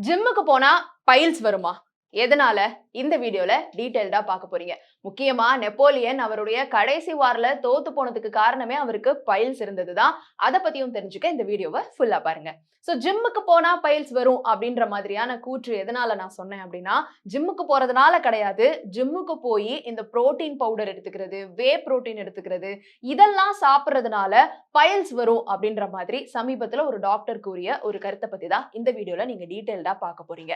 ஜிம்முக்கு போனா பைல்ஸ் வருமா? எதனால? இந்த வீடியோல டீடைல்டா பார்க்க போறீங்க. முக்கியமா நெப்போலியன் அவருடைய கடைசி வார்ல தோத்து போனதுக்கு காரணமே அவருக்கு பைல்ஸ் இருந்ததுதான். அத பத்தியும் தெரிஞ்சுக்க இந்த வீடியோவை ஃபுல்லா பாருங்க. ஜிம்முக்கு போனா பைல்ஸ் வரும் அப்படின்ற மாதிரியான கூற்று எதனால நான் சொன்னேன் அப்படின்னா, ஜிம்முக்கு போறதுனால கிடையாது. ஜிம்முக்கு போய் இந்த புரோட்டீன் பவுடர் எடுத்துக்கிறது, வே புரோட்டீன் எடுத்துக்கிறது, இதெல்லாம் சாப்பிடுறதுனால பைல்ஸ் வரும் அப்படின்ற மாதிரி சமீபத்துல ஒரு டாக்டர் கூறிய ஒரு கருத்தை பத்தி தான் இந்த வீடியோல நீங்க டீடைல்டா பார்க்க போறீங்க.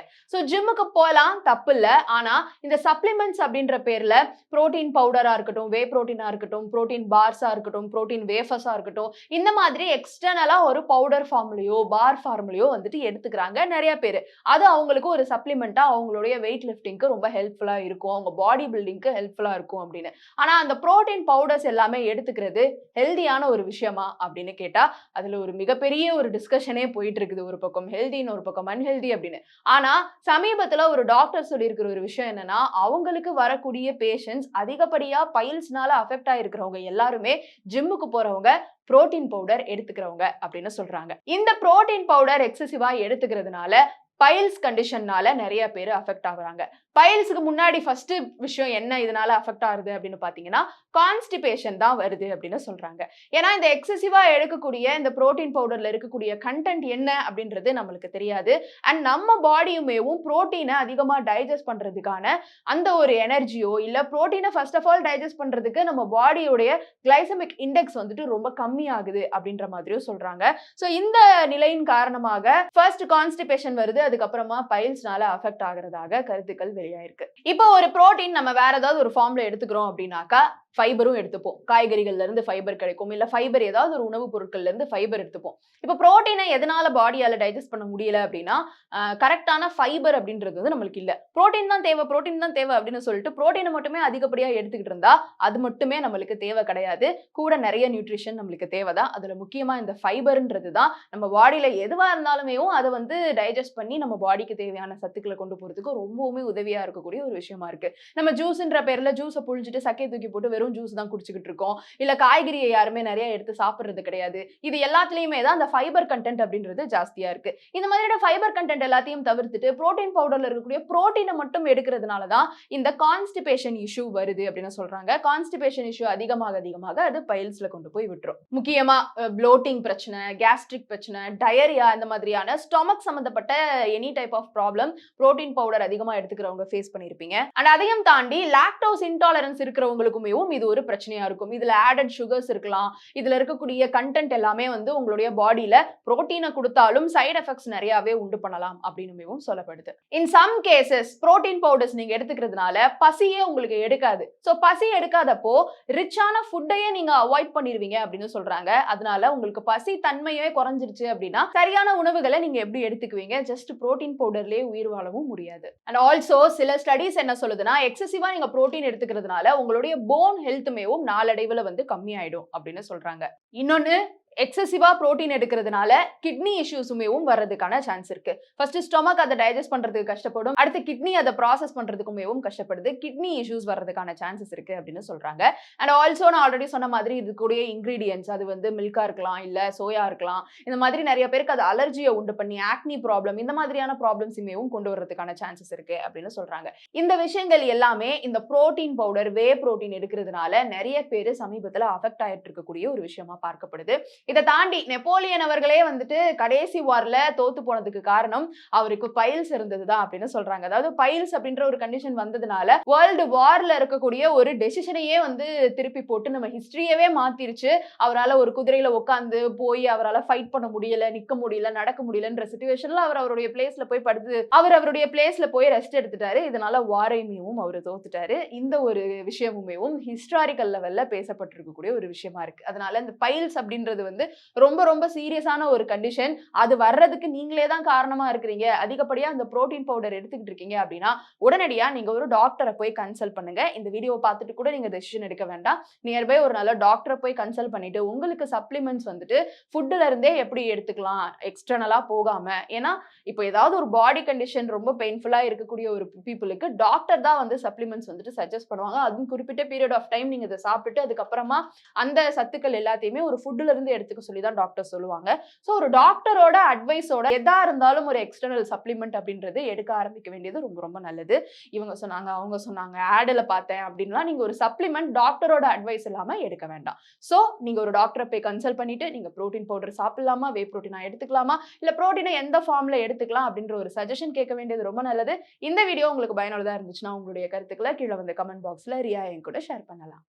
ஜிம்முக்கு போலாம் தப்பு இல்ல. ஆனா இந்த சப்ளிமெண்ட்ஸ் அப்படின்ற பேர்ல புரோட்டீன் பவுடரா இருக்கட்டும், வே புரோட்டீனா இருக்கட்டும், புரோட்டீன் பார்ஸா இருக்கட்டும், புரோட்டீன் வேஃபர்ஸா இருக்கட்டும், இந்த மாதிரி எக்ஸ்டர்னலா ஒரு பவுடர் ஃபார்ம்லயோ பார் ஃபார்ம்லயோ வந்துட்டு எடுத்துக்கிறாங்க நிறைய பேர். அது அவங்களுக்கு ஒரு சப்ளிமெண்டா அவங்களுடைய வெயிட் லிஃப்டிங்க்கு ரொம்ப ஹெல்ப்ஃபுல்லா இருக்கும், அவங்க பாடி பில்டிங்க்கு ஹெல்ப்ஃபுல்லா இருக்கும் அப்படின்னு. ஆனா அந்த புரோட்டீன் பவுடர்ஸ் எல்லாமே எடுத்துக்கிறது ஹெல்தியான ஒரு விஷயமா அப்படின்னு கேட்டா அதுல ஒரு மிகப்பெரிய ஒரு டிஸ்கஷனே போயிட்டு இருக்குது. ஒரு பக்கம் ஹெல்தின்னு, ஒரு பக்கம் அன்ஹெல்தி அப்படின்னு. ஆனா சமீபத்துல ஒரு டாக்டர் சொல்லியிருக்கிற ஒரு விஷயம் என்னன்னா, அவங்களுக்கு வரக்கூடிய பேஷண்ட்ஸ் அதிகப்படியா பைல்ஸ்னால அஃபெக்ட் ஆயிருக்கிறவங்க எல்லாருமே ஜிம்முக்கு போறவங்க புரோட்டீன் பவுடர் எடுத்துக்கிறவங்க அப்படின்னு சொல்றாங்க. இந்த புரோட்டீன் பவுடர் எக்ஸசிவா எடுத்துக்கிறதுனால பைல்ஸ் கண்டிஷன்னால நிறைய பேர் அஃபெக்ட் ஆகுறாங்க. பைல்ஸ்க்கு முன்னாடி ஃபர்ஸ்ட் விஷயம் என்ன இதனால அஃபெக்ட் ஆகுது அப்படின்னு பாத்தீங்கன்னா, கான்ஸ்டிபேஷன் தான் வருது அப்படின்னு சொல்றாங்க. ஏன்னா இந்த எக்ஸசிவா எடுக்கக்கூடிய இந்த புரோட்டீன் பவுடர்ல இருக்கக்கூடிய கண்டென்ட் என்ன அப்படின்றது நம்மளுக்கு தெரியாது. அண்ட் நம்ம பாடியுமேவும் புரோட்டீனை அதிகமா டைஜஸ்ட் பண்றதுக்கான அந்த ஒரு எனர்ஜியோ இல்ல புரோட்டீனை ஃபர்ஸ்ட் ஆஃப் ஆல் டைஜஸ்ட் பண்றதுக்கு நம்ம பாடியோடைய கிளைசமிக் இண்டெக்ஸ் வந்துட்டு ரொம்ப கம்மி ஆகுது அப்படின்ற மாதிரியும் சொல்றாங்க. இந்த நிலையின் காரணமாக ஃபர்ஸ்ட் கான்ஸ்டிபேஷன் வருது, அதுக்கப்புறமா பைல்ஸ்னால அஃபெக்ட் ஆகிறதாக கருத்துக்கள் வெளியாயிருக்கு. இப்போ ஒரு புரோட்டீன் நம்ம வேற ஏதாவது ஒரு ஃபார்ம்ல எடுத்துக்கிறோம் அப்படின்னாக்கா ஃபைபரும் எடுத்துப்போம். காய்கறிகள்ல இருந்து ஃபைபர் கிடைக்கும், இல்ல ஃபைபர் ஏதாவது ஒரு உணவுப் பொருட்கள்ல இருந்து ஃபைபர் எடுத்துப்போம். இப்போ புரோட்டீனை எதனால பாடியால டைஜஸ்ட் பண்ண முடியல அப்படின்னா, கரெக்டான ஃபைபர் அப்படின்றது வந்து நம்மளுக்கு இல்ல. புரோட்டீன் தான் தேவை, புரோட்டீன் தான் தேவை அப்படின்னு சொல்லிட்டு புரோட்டீனை மட்டுமே அதிகப்படியா எடுத்துக்கிட்டு இருந்தா அது மட்டுமே நம்மளுக்கு தேவை கிடையாது. கூட நிறைய நியூட்ரிஷன் நம்மளுக்கு தேவைதான். அதுல முக்கியமா இந்த ஃபைபர்ன்றது தான் நம்ம பாடியில எதுவா இருந்தாலுமே அதை வந்து டைஜஸ்ட் பண்ணி நம்ம பாடிக்கு தேவையான சத்துக்களை கொண்டு போறதுக்கு ரொம்பவுமே உதவியா இருக்கக்கூடிய ஒரு விஷயமா இருக்கு. நம்ம ஜூஸ்ன்ற பேர்ல ஜூஸை புழிஞ்சிட்டு சக்கையை தூக்கி போட்டு வெறும் ஜூஸ் தான் குடிச்சுக்கிட்டு இருக்கோம். இல்ல காய்கறியை யாருமே நிறைய எடுத்து சாப்பிடுறது கிடையாது. இது எல்லாத்துலயுமே தான் அந்த ஃபைபர் கண்டென்ட் அப்படின்றது ஜாஸ்தியா இருக்கு. இந்த மாதிரியான ஃபைபர் கண்டென்ட் எல்லாத்தையும் தவிர்த்துட்டு புரோட்டீன் பவுடர்ல இருக்கக்கூடிய புரோட்டீனை மட்டும் எடுக்கிறதுனால தான் இந்த கான்ஸ்டிபேஷன் இஷ்யூ வருது அப்படின்னு சொல்றாங்க. கான்ஸ்டிபேஷன் இஷ்யூ அதிகமாக அது பைல்ஸ்ல கொண்டு போய் விட்டுரும். முக்கியமா ப்ளோட்டிங் பிரச்சனை, கேஸ்ட்ரிக் பிரச்சனை, டயரியா, இந்த மாதிரியான ஸ்டொமக் சம்பந்தப்பட்ட any type of problem protein powder அதிகமா எடுத்துக்கிறவங்க ஃபேஸ் பண்ணிருப்பீங்க. அண்ட் அதையும் தாண்டி லாக்டோஸ் இன்டாலரன்ஸ் இருக்கிறவங்களுக்குமே இது ஒரு பிரச்சனையா இருக்கும். இதுல ஆடட் சுகர்ஸ் இருக்கலாம். இதுல இருக்கக்கூடிய கண்டென்ட் எல்லாமே வந்து உங்களுடைய பாடியில புரோட்டீனை கொடுத்தாலும் சைடு எஃபெக்ட்ஸ் நிறையவே உண்டு பண்ணலாம் அப்படின்னு சொல்லப்படுது. In some cases protein powders நீங்க எடுத்துக்கிறதுனால பசியே உங்களுக்கு எடுக்காது. பசி எடுக்காதப்போ ரிச்சான ஃபுட்டையே நீங்க அவாய்ட் பண்ணிருவீங்க அப்படின்னு சொல்றாங்க. அதனால உங்களுக்கு பசி தன்மையே குறைஞ்சிருச்சு அப்படின்னா சரியான உணவுகளை நீங்க எப்படி எடுத்துக்குவீங்க? ஜஸ்ட் புரோட்டீன் பவுடர்லயே உயிர் வாழவும் முடியாது. அண்ட் ஆல்சோ சில ஸ்டடிஸ் என்ன சொல்லுதுன்னா, எக்ஸசிவா நீங்க புரோட்டீன் எடுத்துக்கிறதுனால உங்களுடைய போன் ஹெல்த்துமேவும் நாளடைவுல வந்து கம்மியாயிடும் அப்படின்னு சொல்றாங்க. இன்னொன்னு, எக்ஸசிவா புரோட்டீன் எடுக்கிறதுனால கிட்னி இஷ்யூஸுமேவும் வர்றதுக்கான சான்ஸ் இருக்கு. ஃபர்ஸ்ட் ஸ்டொமக் அதை டைஜஸ்ட் பண்றதுக்கு கஷ்டப்படும், அடுத்து கிட்னி அதை ப்ராசஸ் பண்றதுக்குமேவும் கஷ்டப்படுது. கிட்னி இஷ்யூஸ் வர்றதுக்கான சான்சஸ் இருக்கு அப்படின்னு சொல்றாங்க. அண்ட் ஆல்சோ நான் ஆல்ரெடி சொன்ன மாதிரி இருக்கக்கூடிய இன்கிரீடியன்ஸ், அது வந்து மில்கா இருக்கலாம், இல்ல சோயா இருக்கலாம், இந்த மாதிரி நிறைய பேருக்கு அது அலர்ஜியை உண்டு பண்ணி ஆக்னி ப்ராப்ளம், இந்த மாதிரியான ப்ராப்ளம்ஸுமேவும் கொண்டு வரதுக்கான சான்சஸ் இருக்கு அப்படின்னு சொல்றாங்க. இந்த விஷயங்கள் எல்லாமே இந்த புரோட்டீன் பவுடர், வே புரோட்டீன் எடுக்கிறதுனால நிறைய பேர் சமீபத்துல அஃபெக்ட் ஆயிட்டு இருக்கக்கூடிய ஒரு விஷயமா பார்க்கப்படுது. இதை தாண்டி நெப்போலியன் அவர்களே வந்துட்டு கடைசி வார்ல தோத்து போனதுக்கு காரணம் அவருக்கு பைல்ஸ் இருந்ததுதான் அப்படின்னு சொல்றாங்க. அதாவது பைல்ஸ் அப்படின்ற ஒரு கண்டிஷன் வந்ததுனால வேர்ல்டு வார்ல இருக்கக்கூடிய ஒரு டெசிஷனையே வந்து திருப்பி போட்டு நம்ம ஹிஸ்டரியவே மாத்திருச்சு. அவரால் ஒரு குதிரையில உட்காந்து போய் அவரால் ஃபைட் பண்ண முடியல, நிக்க முடியல, நடக்க முடியலன்ற சிச்சுவேஷன்ல அவருடைய பிளேஸ்ல போய் படுத்து அவருடைய பிளேஸ்ல போய் ரெஸ்ட் எடுத்துட்டாரு. இதனால வாரையும் அவர் தோத்துட்டாரு. இந்த ஒரு விஷயமுமேவும் ஹிஸ்டாரிக்கல் லெவல்ல பேசப்பட்டிருக்கக்கூடிய ஒரு விஷயமா இருக்கு. அதனால இந்த பைல்ஸ் அப்படின்றது வந்து ரொம்ப ரொம்ப சீரியஸான ஒரு கண்டிஷன். அது வர்றதுக்கு நீங்களே தான் காரணமா இருக்கிறீங்க, அதிகப்படியா அந்த புரோட்டீன் பவுடர் எடுத்துக்கிட்டு இருக்கீங்க அப்படின்னா உடனடியா நீங்க ஒரு டாக்டரை போய் கன்சல்ட் பண்ணுங்க. இந்த வீடியோவை பார்த்துட்டு கூட நீங்க டெசிஷன் எடுக்க வேண்டாம். நியர்பை ஒரு நல்ல டாக்டரை போய் கன்சல்ட் பண்ணிட்டு உங்களுக்கு சப்ளிமெண்ட்ஸ் வந்துட்டு ஃபுட்ல இருந்தே எப்படி எடுத்துக்கலாம், எக்ஸ்டர்னலா போகாம. ஏன்னா இப்போ ஏதாவது ஒரு பாடி கண்டிஷன் ரொம்ப பெயின்ஃபுல்லா இருக்கக்கூடிய ஒரு பீப்புளுக்கு டாக்டர் தான் வந்து சப்ளிமெண்ட்ஸ் வந்துட்டு சஜஸ்ட் பண்ணுவாங்க. அதுவும் குறிப்பிட்ட பீரியட் ஆஃப் டைம் நீங்க இதை சாப்பிட்டு அதுக்கப்புறமா அந்த சத்துக்கள் எல்லாத்தையுமே ஒரு ஃபுட்ல இருந்து எடுத்துக்க சொல்லி தான் டாக்டர் சொல்லுவாங்க. ஸோ ஒரு டாக்டரோட அட்வைஸோட எதா இருந்தாலும் ஒரு எக்ஸ்டர்னல் சப்ளிமெண்ட் அப்படின்றது எடுக்க ஆரம்பிக்க வேண்டியது ரொம்ப ரொம்ப நல்லது. இவங்க சொன்னாங்க, அவங்க சொன்னாங்க, ஆடுல பார்த்தேன் அப்படின்லாம் நீங்க ஒரு சப்ளிமெண்ட் டாக்டரோட அட்வைஸ் இல்லாம எடுக்க வேண்டாம். ஸோ நீங்க ஒரு டாக்டரை போய் கன்சல்ட் பண்ணிட்டு நீங்க புரோட்டீன் பவுடர் சாப்பிடலாமா, வே புரோட்டீனா எடுத்துக்கலாமா, இல்ல புரோட்டீனை எந்த ஃபார்ம்ல எடுத்துக்கலாம் அப்படின்ற ஒரு சஜஷன் கேட்க வேண்டியது ரொம்ப நல்லது. இந்த வீடியோ உங்களுக்கு பயனுள்ளதா இருந்துச்சுன்னா உங்களுடைய கருத்துக்களை கீழே வந்து கமெண்ட் பாக்ஸ்ல ரியா என் கூட ஷேர் பண்ணலாம்.